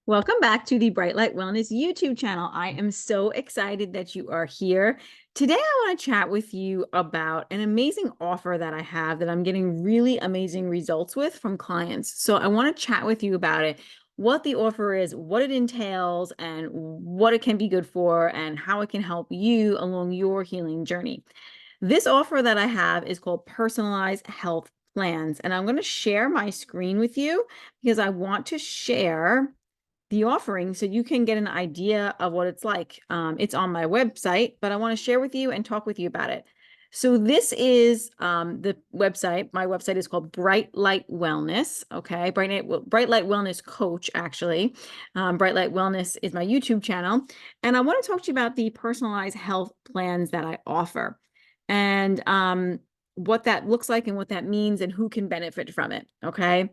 Welcome back to the Bright Light Wellness YouTube channel. I am so excited that you are here. Today, I want to chat with you about an amazing offer that I have that I'm getting really amazing results with from clients. So I want to chat with you about it, what the offer is, what it entails, and what it can be good for, and how it can help you along your healing journey. This offer that I have is called Personalized Health Plans, and I'm going to share my screen with you because I want to share the offering so you can get an idea of what it's like. It's on my website, but I want to share with you and talk with you about it. So this is the website. My website is called Bright Light Wellness. Okay, Bright Light Wellness Coach, actually. Bright Light Wellness is my YouTube channel. And I want to talk to you about the personalized health plans that I offer and what that looks like and what that means and who can benefit from it. Okay.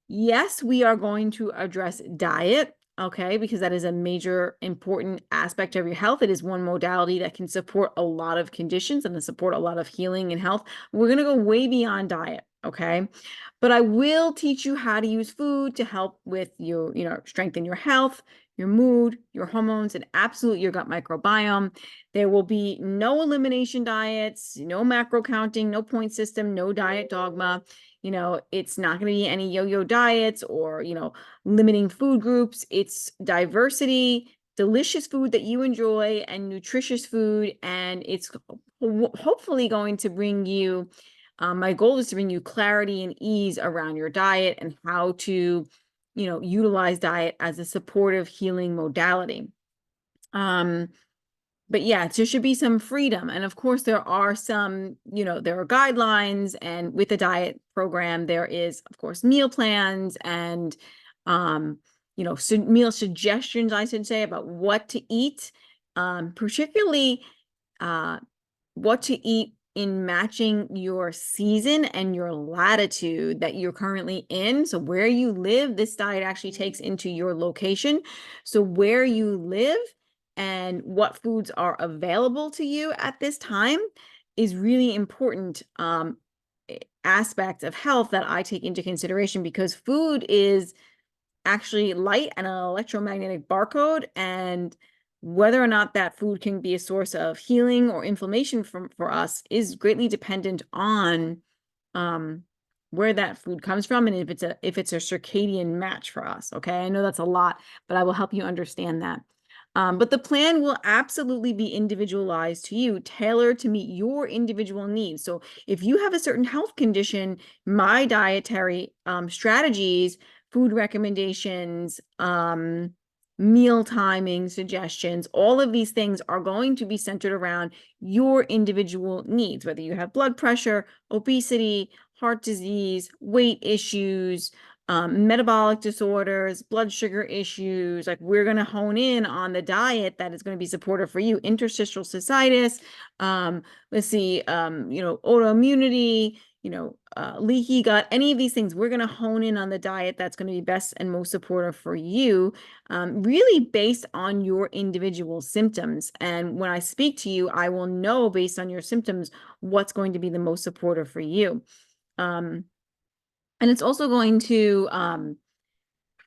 Yes, we are going to address diet, okay, because that is a major important aspect of your health. It is one modality that can support a lot of conditions and to support a lot of healing and health. We're going to go way beyond diet, okay? But I will teach you how to use food to help with your, strengthen your health, your mood, your hormones, and absolutely your gut microbiome. There will be no elimination diets, no macro counting, no point system, no diet dogma. It's not going to be any yo-yo diets or, limiting food groups. It's diversity, delicious food that you enjoy, and nutritious food. And it's hopefully going to bring you, my goal is to bring you clarity and ease around your diet and how to, utilize diet as a supportive healing modality. But yeah, there should be some freedom. And of course, there are some, there are guidelines. And with the diet program, there is, of course, meal plans and, meal suggestions, I should say, about what to eat, particularly what to eat in matching your season and your latitude that you're currently in. So where you live, this diet actually takes into your location. So where you live and what foods are available to you at this time is really important aspect of health that I take into consideration, because food is actually light and an electromagnetic barcode, and whether or not that food can be a source of healing or inflammation for us is greatly dependent on where that food comes from and if it's a circadian match for us. Okay, I know that's a lot, but I will help you understand that. But the plan will absolutely be individualized to you, tailored to meet your individual needs. So if you have a certain health condition, my dietary strategies, food recommendations, meal timing suggestions, all of these things are going to be centered around your individual needs, whether you have blood pressure, obesity, heart disease, weight issues, metabolic disorders, blood sugar issues. Like, we're going to hone in on the diet that is going to be supportive for you. Interstitial cystitis, autoimmunity, leaky gut, any of these things. We're going to hone in on the diet that's going to be best and most supportive for you, really based on your individual symptoms. And when I speak to you, I will know based on your symptoms what's going to be the most supportive for you. And it's also going to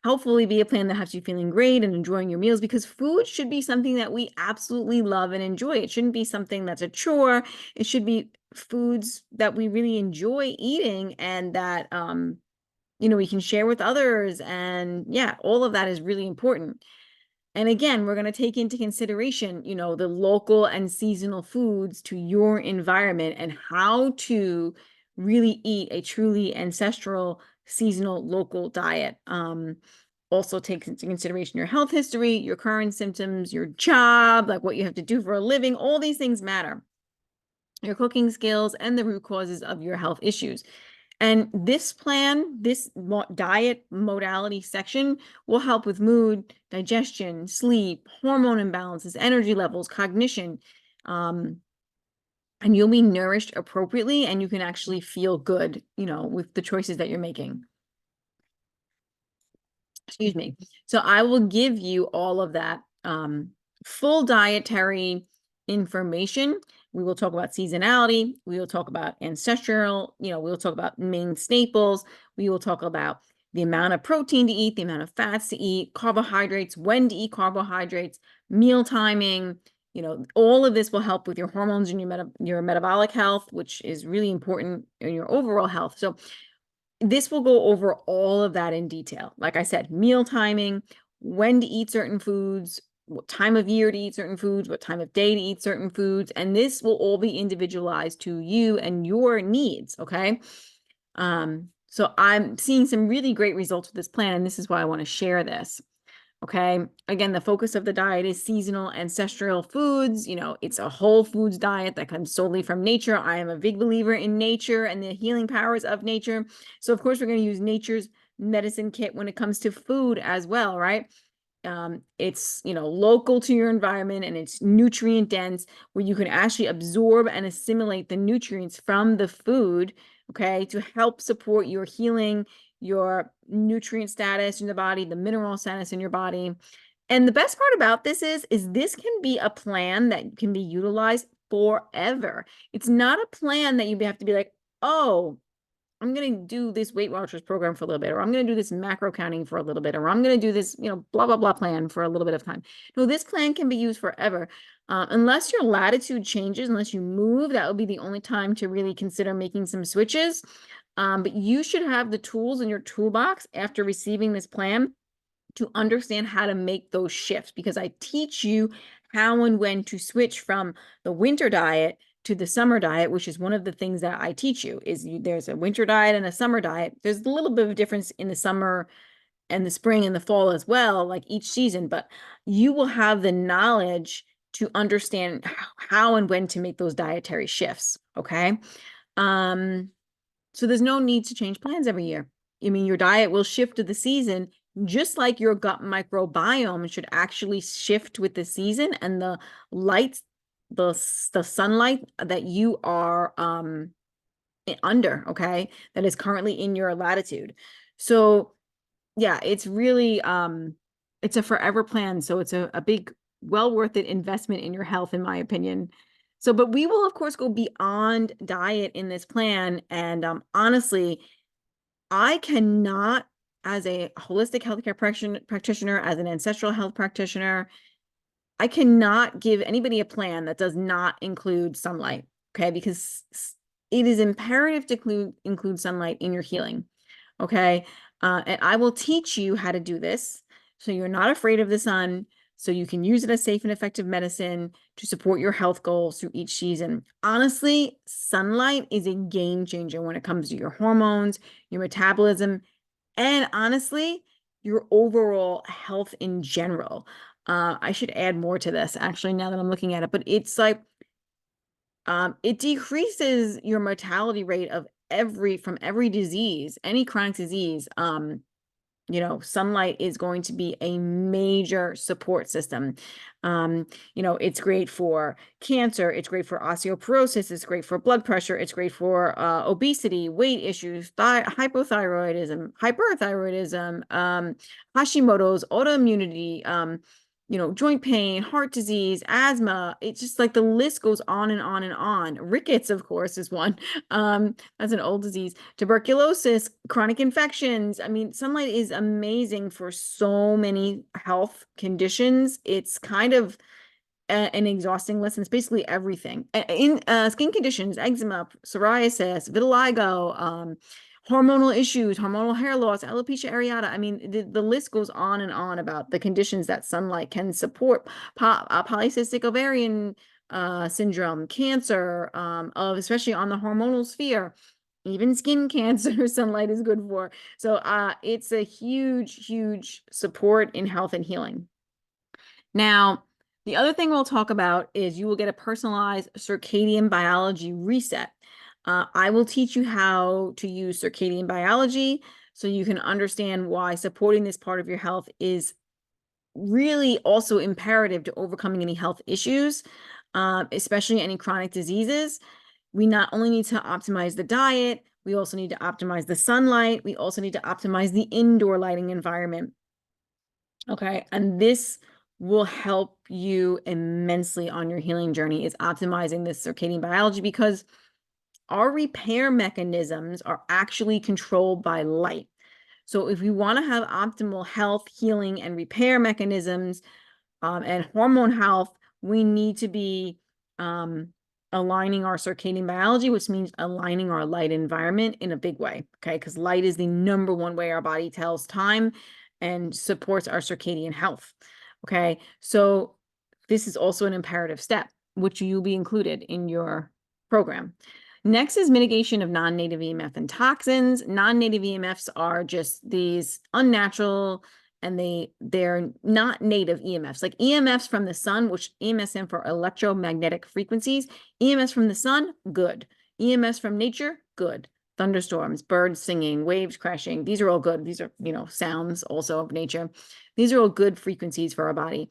hopefully be a plan that has you feeling great and enjoying your meals, because food should be something that we absolutely love and enjoy. It shouldn't be something that's a chore. It should be foods that we really enjoy eating and that, we can share with others. And yeah, all of that is really important. And again, we're going to take into consideration, the local and seasonal foods to your environment and how to really eat a truly ancestral, seasonal, local diet. Also takes into consideration your health history, your current symptoms, your job, like what you have to do for a living. All these things matter. Your cooking skills and the root causes of your health issues. And this plan, this diet modality section will help with mood, digestion, sleep, hormone imbalances, energy levels, cognition. And you'll be nourished appropriately, and you can actually feel good, with the choices that you're making. Excuse me. So I will give you all of that full dietary information. We will talk about seasonality. We will talk about ancestral, we'll talk about main staples. We will talk about the amount of protein to eat, the amount of fats to eat, carbohydrates, when to eat carbohydrates, meal timing. All of this will help with your hormones and your metabolic health, which is really important in your overall health. So this will go over all of that in detail. Like I said, meal timing, when to eat certain foods, what time of year to eat certain foods, what time of day to eat certain foods, and this will all be individualized to you and your needs, okay? So I'm seeing some really great results with this plan, and this is why I want to share this. Okay. Again, the focus of the diet is seasonal ancestral foods. It's a whole foods diet that comes solely from nature. I am a big believer in nature and the healing powers of nature. So of course, we're going to use nature's medicine kit when it comes to food as well, right? It's local to your environment, and it's nutrient dense, where you can actually absorb and assimilate the nutrients from the food, okay, to help support your healing, your nutrient status in the body, the mineral status in your body. And the best part about this is this can be a plan that can be utilized forever. It's not a plan that you have to be like, oh, I'm going to do this Weight Watchers program for a little bit, or I'm going to do this macro counting for a little bit, or I'm going to do this, blah, blah, blah plan for a little bit of time. No, this plan can be used forever. Unless your latitude changes, unless you move, that would be the only time to really consider making some switches. But you should have the tools in your toolbox after receiving this plan to understand how to make those shifts, because I teach you how and when to switch from the winter diet to the summer diet, which is one of the things that I teach you. There's a winter diet and a summer diet. There's a little bit of a difference in the summer and the spring and the fall as well, like each season, but you will have the knowledge to understand how and when to make those dietary shifts. Okay. So there's no need to change plans every year. Your diet will shift to the season, just like your gut microbiome should actually shift with the season and the light, the sunlight that you are under, okay, that is currently in your latitude. So yeah, it's really it's a forever plan. So it's a big, well worth it investment in your health, in my opinion. So, but we will of course go beyond diet in this plan. And honestly, I cannot, as a holistic healthcare practitioner, as an ancestral health practitioner, I cannot give anybody a plan that does not include sunlight, okay? Because it is imperative to include sunlight in your healing, okay? And I will teach you how to do this so you're not afraid of the sun, so you can use it as safe and effective medicine to support your health goals through each season. Honestly, sunlight is a game changer when it comes to your hormones, your metabolism, and honestly, your overall health in general. I should add more to this, actually, now that I'm looking at it, but it's like, it decreases your mortality rate of from every disease, any chronic disease. Sunlight is going to be a major support system. It's great for cancer. It's great for osteoporosis. It's great for blood pressure. It's great for obesity, weight issues, hypothyroidism, hyperthyroidism, Hashimotos, autoimmunity, joint pain, heart disease, asthma. It's just like the list goes on and on and on. Rickets, of course, is one. That's an old disease. Tuberculosis, chronic infections. Sunlight is amazing for so many health conditions. It's kind of an exhausting list. It's basically everything. In skin conditions, eczema, psoriasis, vitiligo, hormonal issues, hormonal hair loss, alopecia areata. The list goes on and on about the conditions that sunlight can support. Polycystic ovarian syndrome, cancer, especially on the hormonal sphere, even skin cancer, sunlight is good for. So it's a huge, huge support in health and healing. Now, the other thing we'll talk about is you will get a personalized circadian biology reset. I will teach you how to use circadian biology so you can understand why supporting this part of your health is really also imperative to overcoming any health issues, especially any chronic diseases. We not only need to optimize the diet, we also need to optimize the sunlight. We also need to optimize the indoor lighting environment. Okay, and this will help you immensely on your healing journey, is optimizing this circadian biology, because our repair mechanisms are actually controlled by light. So if we want to have optimal health, healing, and repair mechanisms, and hormone health, we need to be aligning our circadian biology, which means aligning our light environment in a big way, okay? Because light is the number one way our body tells time and supports our circadian health, okay? So this is also an imperative step, which you'll be included in your program. Next is mitigation of non-native EMF and toxins. Non-native EMFs are just these unnatural, and they're not native EMFs, like EMFs from the sun, which EMFs stand for electromagnetic frequencies. EMFs from the sun, good. EMFs from nature, good. Thunderstorms, birds singing, waves crashing, these are all good. These are, sounds also of nature. These are all good frequencies for our body.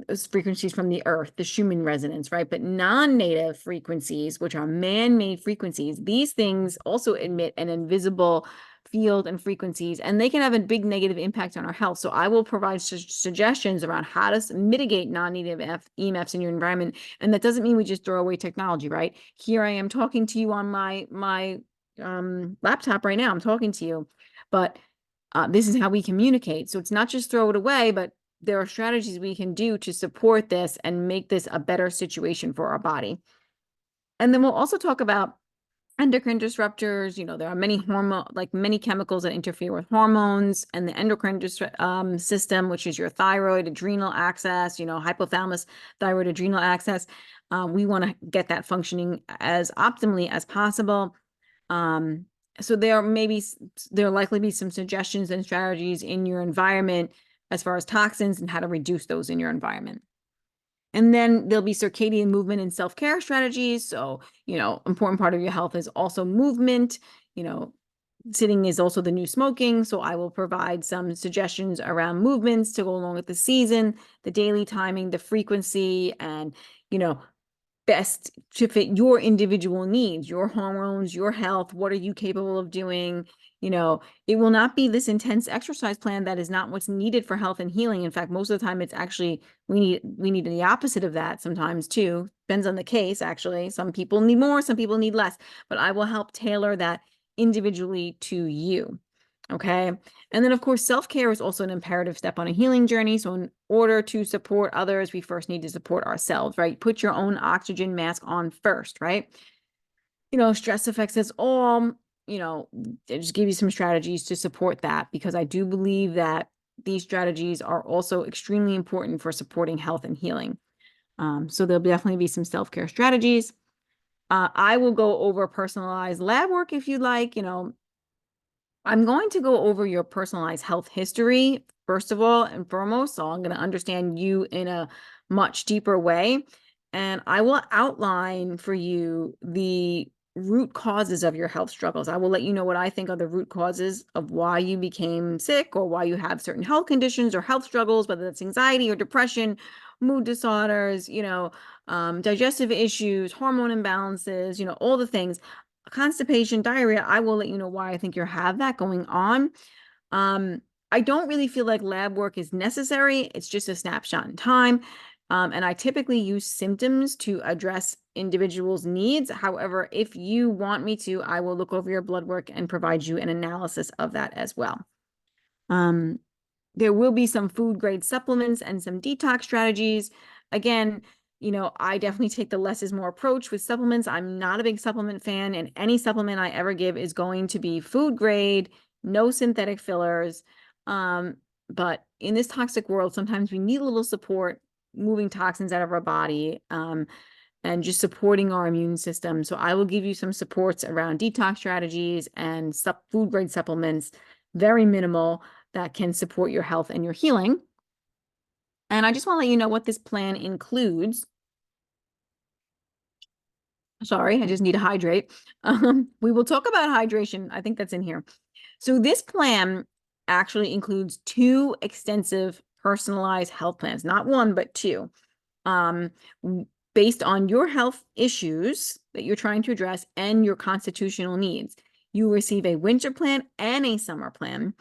Those frequencies from the earth, the Schumann resonance, right? But non-native frequencies, which are man-made frequencies, these things also emit an invisible field and frequencies, and they can have a big negative impact on our health. So I will provide suggestions around how to mitigate non-native EMFs in your environment. And that doesn't mean we just throw away technology, right? Here I am talking to you on my laptop right now. I'm talking to you, but this is how we communicate. So it's not just throw it away, but there are strategies we can do to support this and make this a better situation for our body. And then we'll also talk about endocrine disruptors. There are many chemicals that interfere with hormones, and the endocrine system, which is your thyroid, adrenal axis, hypothalamus, thyroid, adrenal axis. We want to get that functioning as optimally as possible. So there'll likely be some suggestions and strategies in your environment as far as toxins and how to reduce those in your environment. And then there'll be circadian movement and self-care strategies. So, important part of your health is also movement. Sitting is also the new smoking. So I will provide some suggestions around movements to go along with the season, the daily timing, the frequency, and, best to fit your individual needs, your hormones, your health. What are you capable of doing? It will not be this intense exercise plan. That is not what's needed for health and healing. In fact, most of the time it's actually, we need the opposite of that sometimes too. Depends on the case, actually. Some people need more, some people need less, but I will help tailor that individually to you. Okay. And then, of course, self-care is also an imperative step on a healing journey. So in order to support others, we first need to support ourselves, right? Put your own oxygen mask on first, right? Stress affects us all. Just give you some strategies to support that, because I do believe that these strategies are also extremely important for supporting health and healing. So there'll definitely be some self-care strategies. I will go over personalized lab work if you'd like. I'm going to go over your personalized health history, first of all and foremost. So I'm going to understand you in a much deeper way. And I will outline for you the root causes of your health struggles. I will let you know what I think are the root causes of why you became sick, or why you have certain health conditions or health struggles, whether that's anxiety or depression, mood disorders, digestive issues, hormone imbalances, all the things. Constipation, diarrhea. I will let you know why I think you have that going on. I don't really feel like lab work is necessary. It's just a snapshot in time. And I typically use symptoms to address individuals' needs. However, if you want me to, I will look over your blood work and provide you an analysis of that as well. There will be some food grade supplements and some detox strategies. Again, I definitely take the less is more approach with supplements. I'm not a big supplement fan, and any supplement I ever give is going to be food grade, no synthetic fillers. But in this toxic world, sometimes we need a little support moving toxins out of our body, and just supporting our immune system. So I will give you some supports around detox strategies and food grade supplements, very minimal, that can support your health and your healing. And I just want to let you know what this plan includes. Sorry, I just need to hydrate. We will talk about hydration. I think that's in here. So this plan actually includes 2 extensive personalized health plans, not 1, but 2, based on your health issues that you're trying to address and your constitutional needs. You receive a winter plan and a summer plan.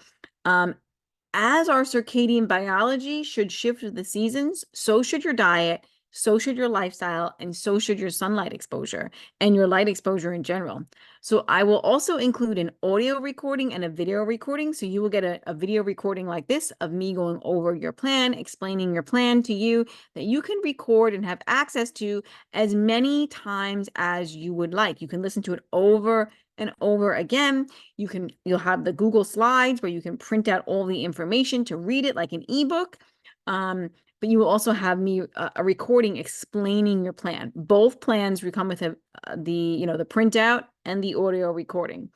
As our circadian biology should shift with the seasons, so should your diet, so should your lifestyle, and so should your sunlight exposure and your light exposure in general. So I will also include an audio recording and a video recording. So you will get a video recording like this of me going over your plan, explaining your plan to you, that you can record and have access to as many times as you would like. You can listen to it over and over again. You'll have the Google Slides where you can print out all the information to read it like an ebook. But you will also have me a recording explaining your plan. Both plans come with the printout and the audio recording.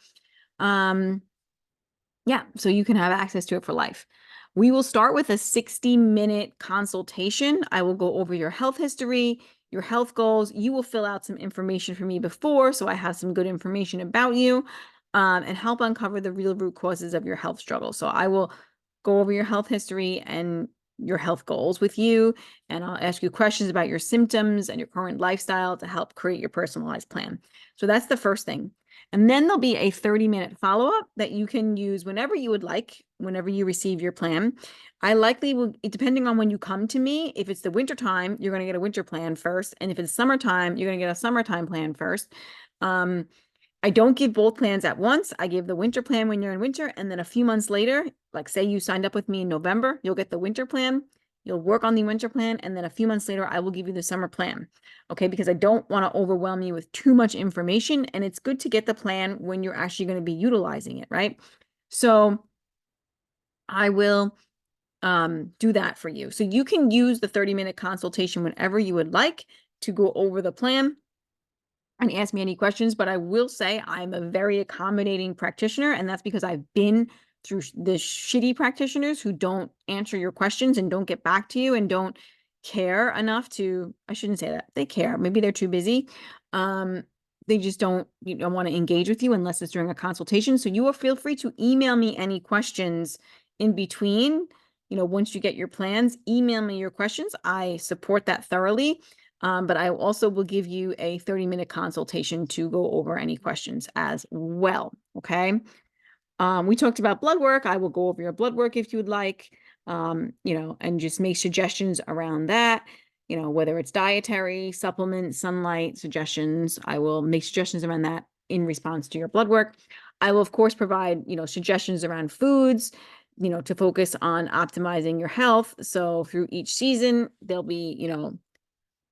Yeah, so you can have access to it for life. We will start with a 60-minute consultation. I will go over your health history, your health goals. You will fill out some information for me before, so I have some good information about you, and help uncover the real root causes of your health struggle. So I will go over your health history and your health goals with you, and I'll ask you questions about your symptoms and your current lifestyle to help create your personalized plan. So that's the first thing. And then there'll be a 30-minute follow-up that you can use whenever you would like, whenever you receive your plan. I likely will, depending on when you come to me, if it's the wintertime, you're going to get a winter plan first. And if it's summertime, you're going to get a summertime plan first. I don't give both plans at once. I give the winter plan when you're in winter, and then a few months later, like say you signed up with me in November, you'll get the winter plan. You'll work on the winter plan, and then a few months later, I will give you the summer plan. Okay, because I don't want to overwhelm you with too much information, and it's good to get the plan when you're actually going to be utilizing it, right? So I will do that for you. So you can use the 30-minute consultation whenever you would like to go over the plan and ask me any questions. But I will say I'm a very accommodating practitioner, and that's because I've been through the shitty practitioners who don't answer your questions and don't get back to you and don't care enough to, I shouldn't say that, they care, maybe they're too busy. They just don't want to engage with you unless it's during a consultation. So you will feel free to email me any questions in between. Once you get your plans, email me your questions. I support that thoroughly. But I also will give you a 30-minute consultation to go over any questions as well. Okay. We talked about blood work. I will go over your blood work if you would like, and just make suggestions around that, whether it's dietary, supplement, sunlight suggestions. I will make suggestions around that in response to your blood work. I will, of course, provide, suggestions around foods, to focus on optimizing your health. So through each season, there'll be,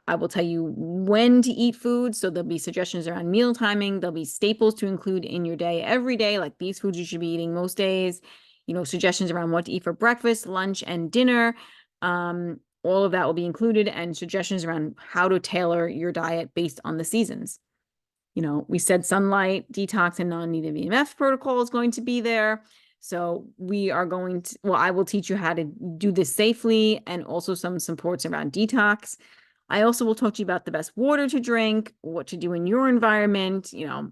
I will tell you when to eat food. So there'll be suggestions around meal timing. There'll be staples to include in your day every day, like these foods you should be eating most days, suggestions around what to eat for breakfast, lunch, and dinner. All of that will be included, and suggestions around how to tailor your diet based on the seasons. We said sunlight, detox, and non-native EMF protocol is going to be there. So we are going to, I will teach you how to do this safely, and also some supports around detox. I also will talk to you about the best water to drink, what to do in your environment.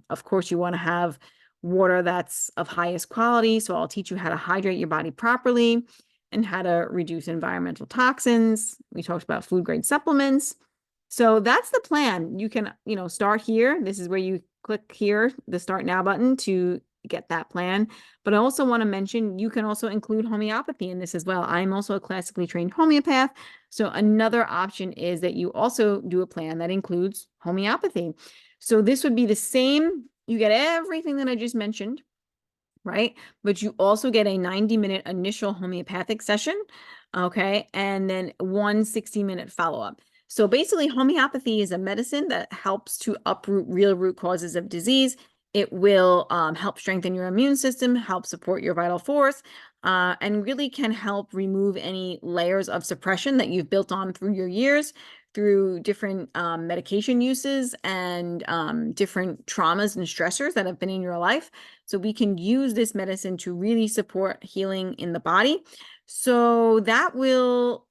Of course, you want to have water that's of highest quality. So I'll teach you how to hydrate your body properly and how to reduce environmental toxins. We talked about food grade supplements. So that's the plan. You can, start here. This is where you click here, the Start Now button, to get that plan. But I also want to mention, you can also include homeopathy in this as well. I'm also a classically trained homeopath. So another option is that you also do a plan that includes homeopathy. So this would be the same. You get everything that I just mentioned, right? But you also get a 90-minute initial homeopathic session, okay? And then one 60-minute follow-up. So basically, homeopathy is a medicine that helps to uproot real root causes of disease. It will help strengthen your immune system, help support your vital force, and really can help remove any layers of suppression that you've built on through your years, through different medication uses and different traumas and stressors that have been in your life. So we can use this medicine to really support healing in the body. So that will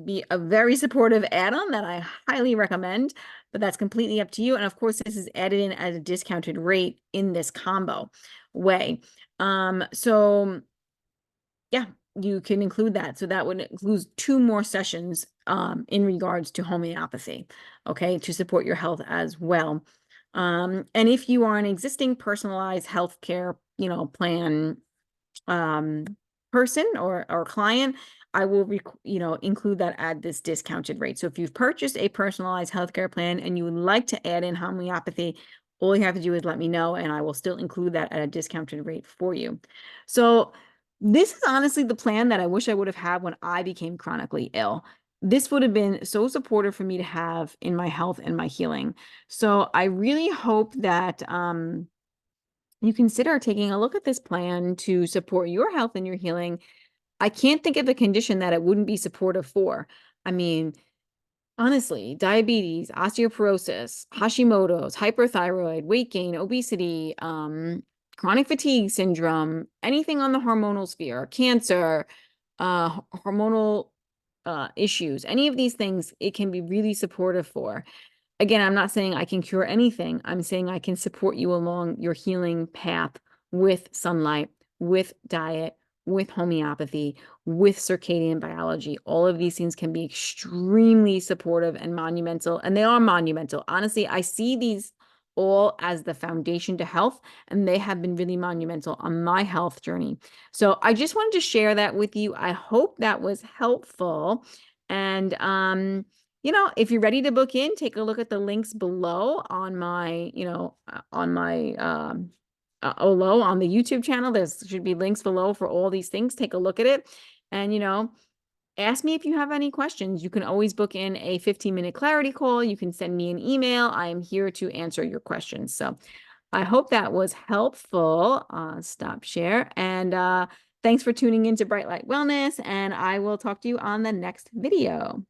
be a very supportive add-on that I highly recommend, but that's completely up to you. And of course, this is added in at a discounted rate in this combo way. So yeah, you can include that. So that would include 2 more sessions in regards to homeopathy, okay, to support your health as well. And if you are an existing personalized healthcare, plan person or client, I will, include that at this discounted rate. So if you've purchased a personalized healthcare plan and you would like to add in homeopathy, all you have to do is let me know, and I will still include that at a discounted rate for you. So this is honestly the plan that I wish I would have had when I became chronically ill. This would have been so supportive for me to have in my health and my healing. So I really hope that you consider taking a look at this plan to support your health and your healing. I can't think of a condition that it wouldn't be supportive for. I mean, honestly, diabetes, osteoporosis, Hashimotos, hyperthyroid, weight gain, obesity, chronic fatigue syndrome, anything on the hormonal sphere, cancer, hormonal issues, any of these things, it can be really supportive for. Again, I'm not saying I can cure anything. I'm saying I can support you along your healing path with sunlight, with diet, with homeopathy, with circadian biology. All of these things can be extremely supportive and monumental, and they are monumental. Honestly, I see these all as the foundation to health, and they have been really monumental on my health journey. So I just wanted to share that with you. I hope that was helpful. And if you're ready to book in, take a look at the links below on my, on my Olo on the YouTube channel. There should be links below for all these things. Take a look at it, and ask me if you have any questions. You can always book in a 15-minute clarity call. You can send me an email. I am here to answer your questions. So I hope that was helpful. Stop share, and thanks for tuning in to Bright Light Wellness, and I will talk to you on the next video.